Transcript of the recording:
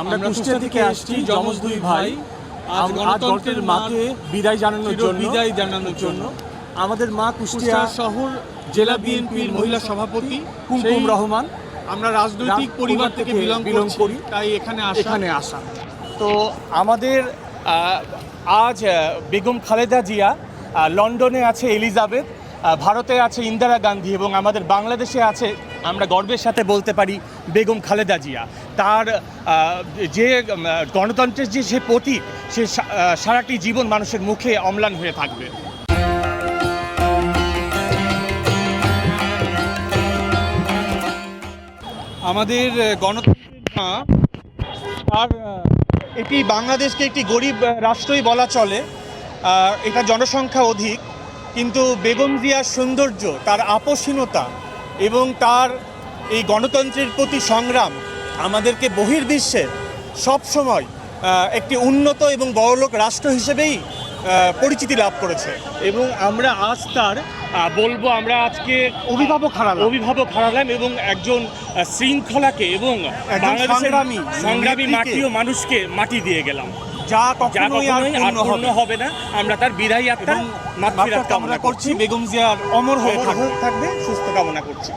আমরা কুষ্টিয়া থেকে আসছি যমজ দুই ভাই আজ গণতন্ত্রের মাকে বিদায় জানানোর জন্য আমাদের মা কুষ্টিয়া শহর জেলা বিএনপির মহিলা সভাপতি কুমকুম রহমান। আমরা রাজনৈতিক পরিবার থেকে বিলং করি, তাই এখানে আসা। তো আমাদের আজ বেগম খালেদা জিয়া, লন্ডনে আছে এলিজাবেথ, ভারতে আছে ইন্দিরা গান্ধী এবং আমাদের বাংলাদেশে আছে, আমরা গর্বের সাথে বলতে পারি, বেগম খালেদা জিয়া। তার যে গণতন্ত্রের যে সে প্রতীক, সে সারাটি জীবন মানুষের মুখে অম্লান হয়ে থাকবে। আমাদের গণতন্ত্রের মা, আর এটি বাংলাদেশকে একটি গরিব রাষ্ট্রই বলা চলে, এটা জনসংখ্যা অধিক, কিন্তু বেগম জিয়ার সৌন্দর্য, তার আপসহীনতা এবং তার এই গণতন্ত্রের প্রতি সংগ্রাম আমাদেরকে বহির্বিশ্বে সবসময় একটি উন্নত এবং বড়লোক রাষ্ট্র হিসেবেই পরিচিতি লাভ করেছে। এবং আমরা আজ তার বলবো, আমরা আজকে অভিভাবক হারালাম এবং একজন শৃঙ্খলাকে এবং বাংলাদেশের সংগ্রামী মাটি ও মানুষকে মাটি দিয়ে গেলাম, যা কখনোই আর পূর্ণ হবে না। আমরা তার বিদায় আত্মার মাগফিরাত কামনা করছি। বেগম জিয়ার অমর হয়ে থাকবে, সুস্থ কামনা করছি।